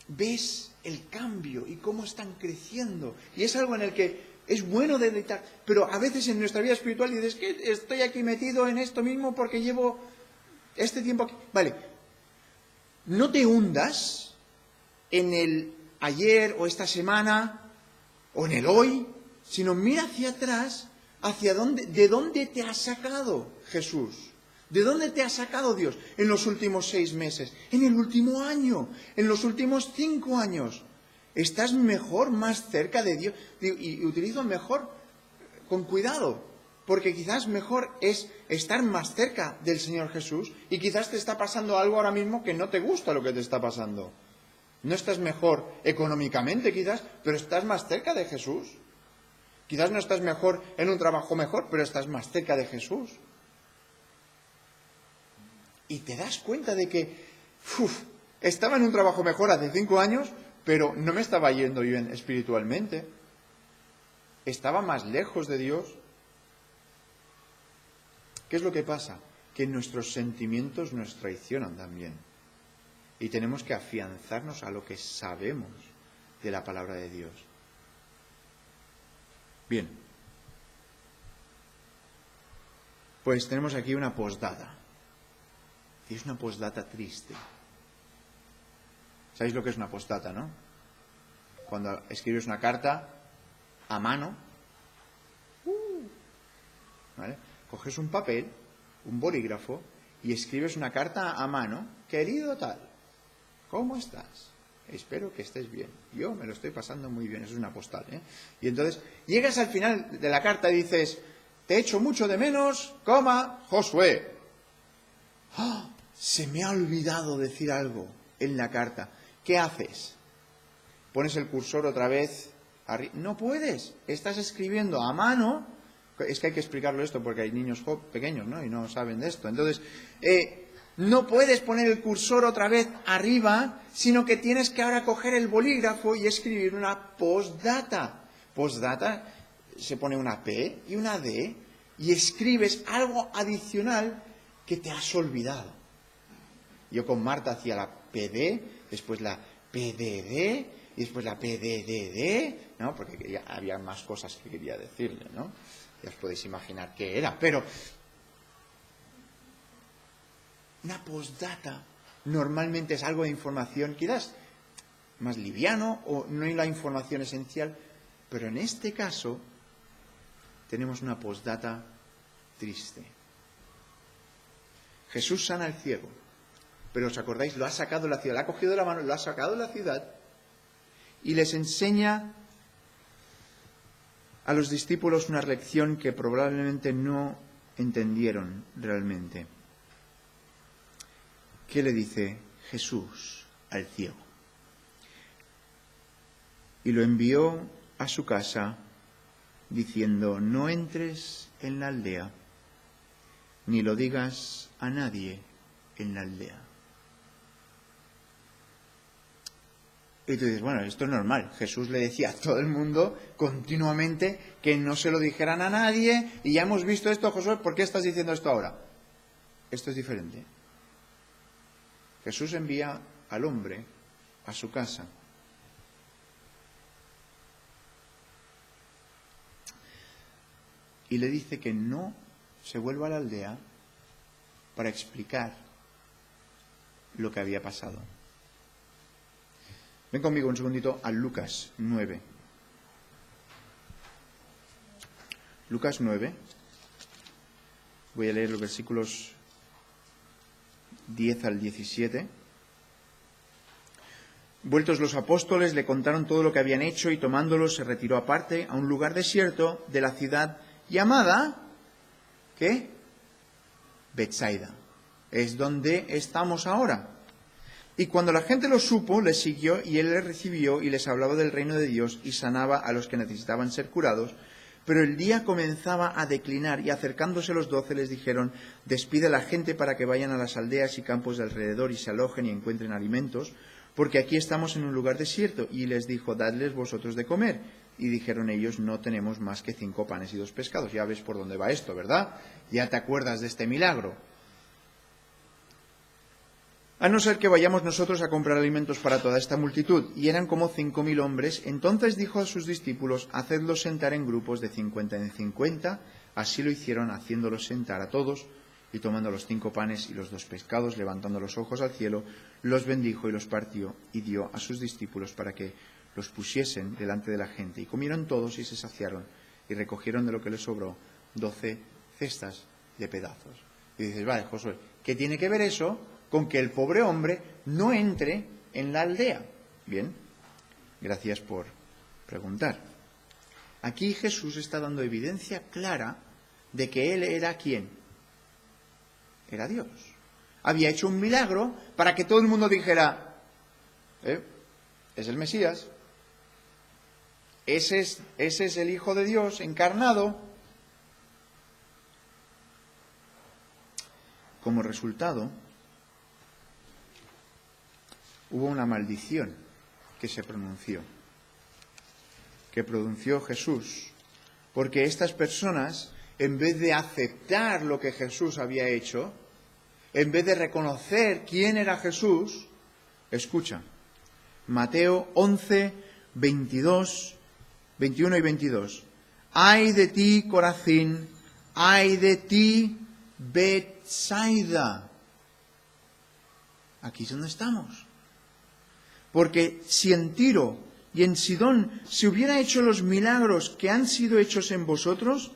ves el cambio y cómo están creciendo. Y es algo en el que es bueno deleitar. Pero a veces en nuestra vida espiritual dices que estoy aquí metido en esto mismo porque llevo este tiempo aquí. Vale, no te hundas en el ayer o esta semana o en el hoy, sino mira hacia atrás, de dónde te ha sacado Jesús. ¿De dónde te ha sacado Dios en los últimos 6 meses? En el último año, en los últimos 5 años. ¿Estás mejor, más cerca de Dios? Y utilizo mejor con cuidado, porque quizás mejor es estar más cerca del Señor Jesús y quizás te está pasando algo ahora mismo que no te gusta lo que te está pasando. No estás mejor económicamente quizás, pero estás más cerca de Jesús. Quizás no estás mejor en un trabajo mejor, pero estás más cerca de Jesús. Y te das cuenta de que estaba en un trabajo mejor hace 5 años, pero no me estaba yendo bien espiritualmente. Estaba más lejos de Dios. ¿Qué es lo que pasa? Que nuestros sentimientos nos traicionan también. Y tenemos que afianzarnos a lo que sabemos de la palabra de Dios. Bien. Pues tenemos aquí una postdata. Y es una postdata triste. ¿Sabéis lo que es una postdata, no? Cuando escribes una carta a mano, ¿vale? Coges un papel, un bolígrafo, y escribes una carta a mano. Querido tal, ¿cómo estás? Espero que estés bien. Yo me lo estoy pasando muy bien. Eso es una postal, ¿eh? Y entonces llegas al final de la carta y dices, te echo mucho de menos, Josué. ¡Oh! Se me ha olvidado decir algo en la carta. ¿Qué haces? ¿Pones el cursor otra vez arriba? No puedes. Estás escribiendo a mano. Es que hay que explicarlo esto porque hay niños pequeños, ¿no? Y no saben de esto. Entonces, no puedes poner el cursor otra vez arriba, sino que tienes que ahora coger el bolígrafo y escribir una postdata. Postdata, se pone una P y una D y escribes algo adicional que te has olvidado. Yo con Marta hacía la PD, después la PDD, y después la PDDD, ¿no? Porque ya había más cosas que quería decirle, ¿no? Ya os podéis imaginar qué era. Pero una postdata normalmente es algo de información, quizás más liviano, o no hay la información esencial, pero en este caso tenemos una postdata triste. Jesús sana al ciego. Pero os acordáis, lo ha sacado de la ciudad, lo ha cogido de la mano, lo ha sacado de la ciudad y les enseña a los discípulos una lección que probablemente no entendieron realmente. ¿Qué le dice Jesús al ciego? Y lo envió a su casa diciendo, no entres en la aldea, ni lo digas a nadie en la aldea. Y tú dices, bueno, esto es normal. Jesús le decía a todo el mundo continuamente que no se lo dijeran a nadie, y ya hemos visto esto, Josué, ¿por qué estás diciendo esto ahora? Esto es diferente. Jesús envía al hombre a su casa. Y le dice que no se vuelva a la aldea para explicar lo que había pasado. Ven conmigo un segundito a Lucas 9. Lucas 9. Voy a leer los versículos 10 al 17. Vueltos los apóstoles, le contaron todo lo que habían hecho y tomándolos se retiró aparte a un lugar desierto de la ciudad llamada, ¿qué? Betsaida. Es donde estamos ahora. Y cuando la gente lo supo, les siguió y él les recibió y les hablaba del reino de Dios y sanaba a los que necesitaban ser curados. Pero el día comenzaba a declinar y acercándose los 12 les dijeron: despide a la gente para que vayan a las aldeas y campos de alrededor y se alojen y encuentren alimentos, porque aquí estamos en un lugar desierto. Y les dijo: dadles vosotros de comer. Y dijeron ellos: no tenemos más que 5 panes y 2 pescados. Ya ves por dónde va esto, ¿verdad? Ya te acuerdas de este milagro. A no ser que vayamos nosotros a comprar alimentos para toda esta multitud. Y eran como 5.000 hombres. Entonces dijo a sus discípulos: hacedlos sentar en grupos de 50 en 50. Así lo hicieron, haciéndolos sentar a todos. Y tomando los 5 panes y los 2 pescados, levantando los ojos al cielo, los bendijo y los partió y dio a sus discípulos para que los pusiesen delante de la gente. Y comieron todos y se saciaron. Y recogieron de lo que les sobró 12 cestas de pedazos. Y dices: vale, Josué, ¿qué tiene que ver eso con que el pobre hombre no entre en la aldea? Bien, gracias por preguntar. Aquí Jesús está dando evidencia clara de que él era ¿quién? Era Dios. Había hecho un milagro para que todo el mundo dijera: es el Mesías, ese es el Hijo de Dios encarnado. Como resultado, hubo una maldición que pronunció Jesús, porque estas personas, en vez de aceptar lo que Jesús había hecho, en vez de reconocer quién era Jesús, escucha, Mateo 11, 22, 21 y 22. ¡Ay de ti, Corazín! ¡Ay de ti, Betsaida! Aquí es donde estamos. Porque si en Tiro y en Sidón se hubieran hecho los milagros que han sido hechos en vosotros,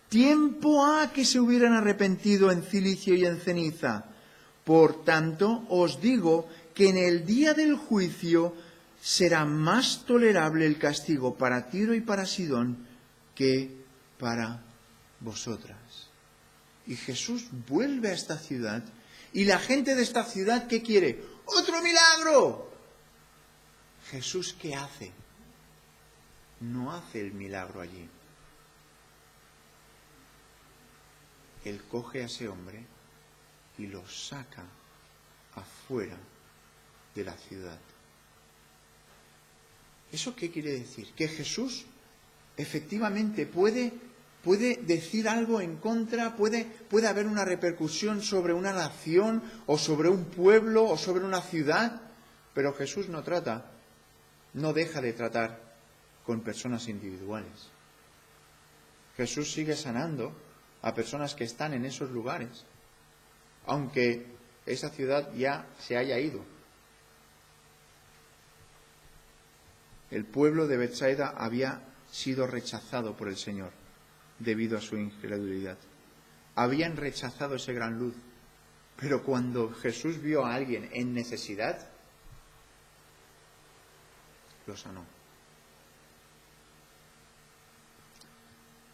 tiempo ha que se hubieran arrepentido en cilicio y en ceniza. Por tanto, os digo que en el día del juicio será más tolerable el castigo para Tiro y para Sidón que para vosotras. Y Jesús vuelve a esta ciudad y la gente de esta ciudad, ¿qué quiere? ¡Otro milagro! Jesús, ¿qué hace? No hace el milagro allí. Él coge a ese hombre y lo saca afuera de la ciudad. ¿Eso qué quiere decir? Que Jesús efectivamente puede decir algo en contra, puede haber una repercusión sobre una nación o sobre un pueblo o sobre una ciudad, pero Jesús no deja de tratar con personas individuales. Jesús sigue sanando a personas que están en esos lugares, aunque esa ciudad ya se haya ido. El pueblo de Betsaida había sido rechazado por el Señor debido a su incredulidad. Habían rechazado esa gran luz, pero cuando Jesús vio a alguien en necesidad, lo sanó.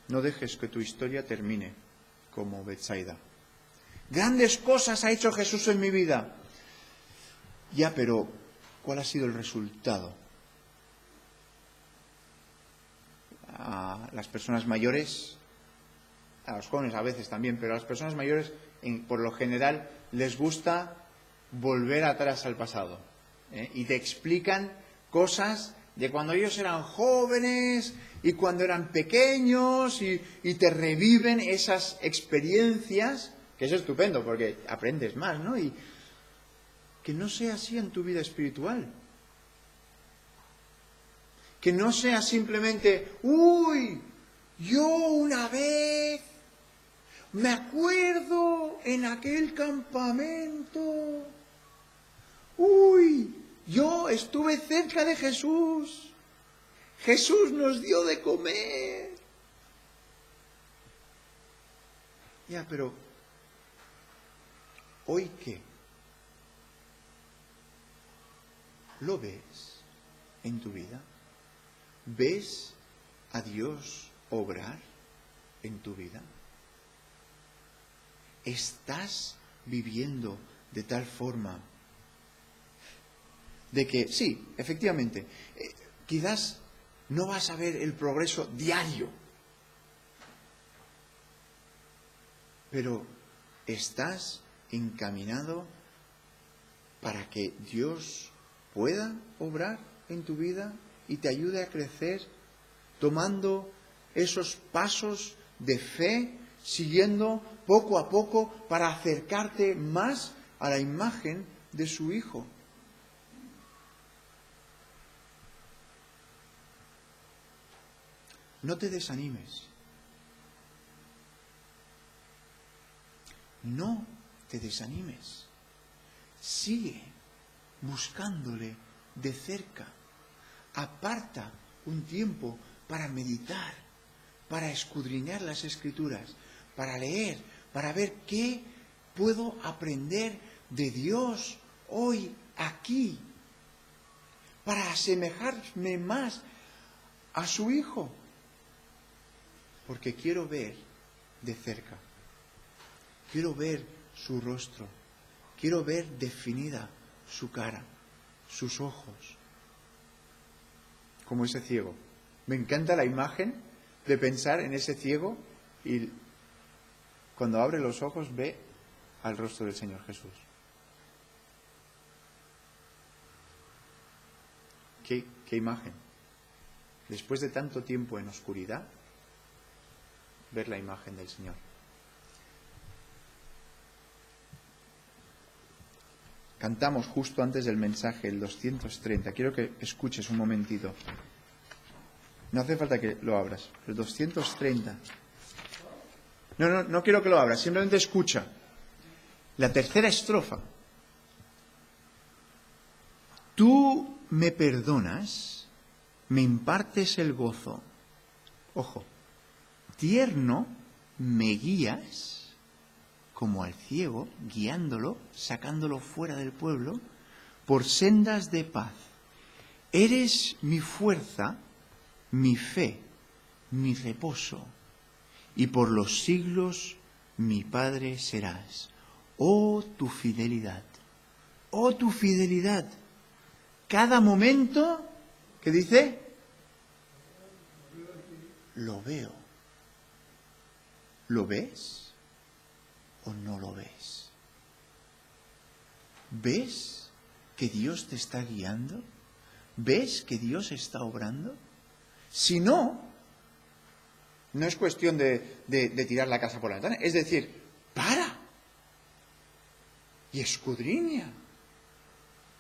No dejes que tu historia termine como Betsaida. Grandes cosas ha hecho Jesús en mi vida. Ya, pero ¿cuál ha sido el resultado? A las personas mayores, a los jóvenes a veces también, pero a las personas mayores, por lo general, les gusta volver atrás al pasado. Y te explican cosas de cuando ellos eran jóvenes y cuando eran pequeños y te reviven esas experiencias, que es estupendo porque aprendes más, ¿no? Y que no sea así en tu vida espiritual. Que no sea simplemente, yo una vez me acuerdo en aquel campamento, yo estuve cerca de Jesús, Jesús nos dio de comer. Ya, pero ¿hoy qué? ¿Lo ves en tu vida? ¿Ves a Dios obrar en tu vida? ¿Estás viviendo de tal forma de que, sí, efectivamente, quizás no vas a ver el progreso diario, pero estás encaminado para que Dios pueda obrar en tu vida y te ayude a crecer, tomando esos pasos de fe, siguiendo poco a poco para acercarte más a la imagen de su Hijo. No te desanimes. No te desanimes. Sigue buscándole de cerca. Aparta un tiempo para meditar, para escudriñar las Escrituras, para leer, para ver qué puedo aprender de Dios hoy, aquí, para asemejarme más a su Hijo. Porque quiero ver de cerca, quiero ver su rostro, quiero ver definida su cara, sus ojos, como ese ciego. Me encanta la imagen de pensar en ese ciego y cuando abre los ojos ve al rostro del Señor Jesús. ¿Qué imagen? Después de tanto tiempo en oscuridad, ver la imagen del Señor. Cantamos justo antes del mensaje, el 230. Quiero que escuches un momentito. No hace falta que lo abras. El 230. No quiero que lo abras, simplemente escucha. La tercera estrofa. Tú me perdonas, me impartes el gozo. Ojo. Tierno me guías como al ciego, guiándolo, sacándolo fuera del pueblo, por sendas de paz. Eres mi fuerza, mi fe, mi reposo, y por los siglos mi Padre serás. Oh, tu fidelidad, oh, tu fidelidad. Cada momento, ¿qué dice? Lo veo. ¿Lo ves o no lo ves? ¿Ves que Dios te está guiando? ¿Ves que Dios está obrando? Si no, no es cuestión de tirar la casa por la ventana. Es decir, para y escudriña.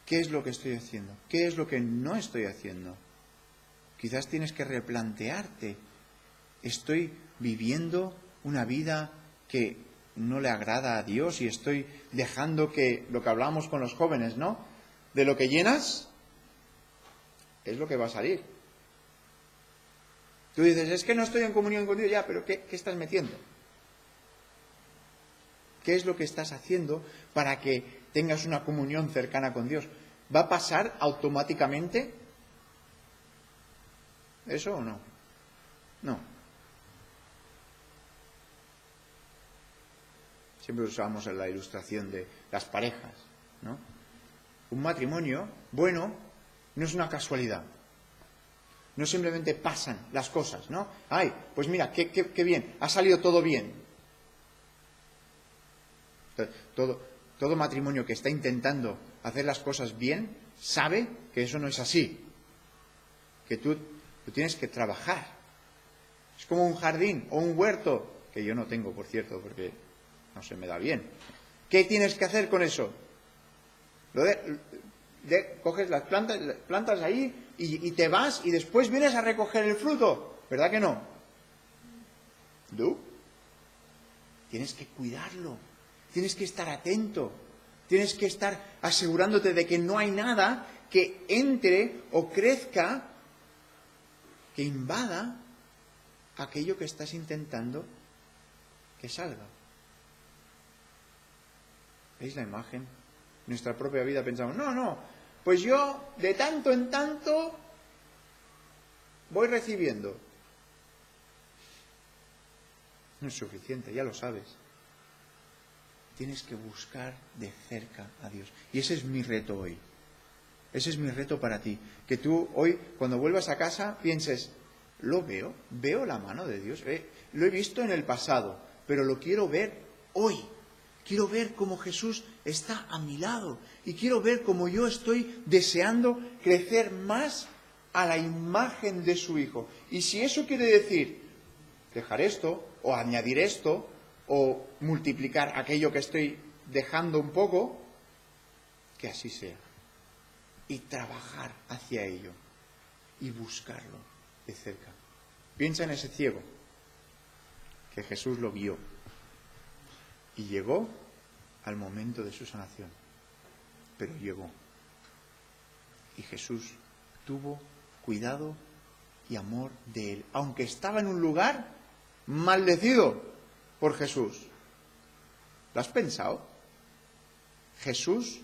¿Qué es lo que estoy haciendo? ¿Qué es lo que no estoy haciendo? Quizás tienes que replantearte. ¿Estoy viviendo una vida que no le agrada a Dios y estoy dejando que, lo que hablábamos con los jóvenes, ¿no? De lo que llenas, es lo que va a salir. Tú dices, es que no estoy en comunión con Dios, ya, pero ¿qué estás metiendo? ¿Qué es lo que estás haciendo para que tengas una comunión cercana con Dios? ¿Va a pasar automáticamente eso o no? No. Siempre usamos la ilustración de las parejas, ¿no? Un matrimonio bueno no es una casualidad. No simplemente pasan las cosas, ¿no? Ay, pues mira, qué bien, ha salido todo bien. Todo matrimonio que está intentando hacer las cosas bien sabe que eso no es así. Que tú tienes que trabajar. Es como un jardín o un huerto, que yo no tengo, por cierto, porque no se me da bien. ¿Qué tienes que hacer con eso? Coges las plantas ahí y te vas y después vienes a recoger el fruto. ¿Verdad que no? ¿Tú? Tienes que cuidarlo. Tienes que estar atento. Tienes que estar asegurándote de que no hay nada que entre o crezca, que invada aquello que estás intentando que salga. ¿Veis la imagen? En nuestra propia vida pensamos, no, Pues yo, de tanto en tanto, voy recibiendo. No es suficiente, ya lo sabes. Tienes que buscar de cerca a Dios. Y ese es mi reto hoy. Ese es mi reto para ti. Que tú hoy, cuando vuelvas a casa, pienses, lo veo la mano de Dios. Lo he visto en el pasado, pero lo quiero ver hoy. Quiero ver cómo Jesús está a mi lado. Y quiero ver cómo yo estoy deseando crecer más a la imagen de su Hijo. Y si eso quiere decir dejar esto, o añadir esto, o multiplicar aquello que estoy dejando un poco, que así sea. Y trabajar hacia ello. Y buscarlo de cerca. Piensa en ese ciego, que Jesús lo vio. Y llegó al momento de su sanación. Pero llegó. Y Jesús tuvo cuidado y amor de él. Aunque estaba en un lugar maldecido por Jesús. ¿Lo has pensado? Jesús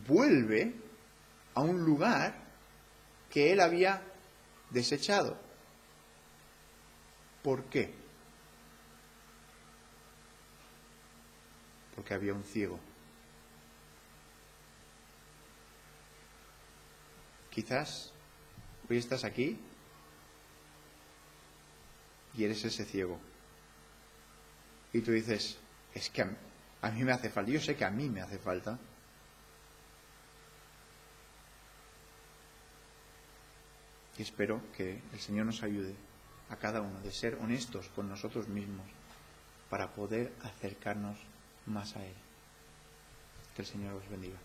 vuelve a un lugar que él había desechado. ¿Por qué? Porque había un ciego. Quizás hoy estás aquí y eres ese ciego. Y tú dices, es que a mí me hace falta. Yo sé que a mí me hace falta. Y espero que el Señor nos ayude a cada uno de ser honestos con nosotros mismos para poder acercarnos más a Él. Que el Señor os bendiga.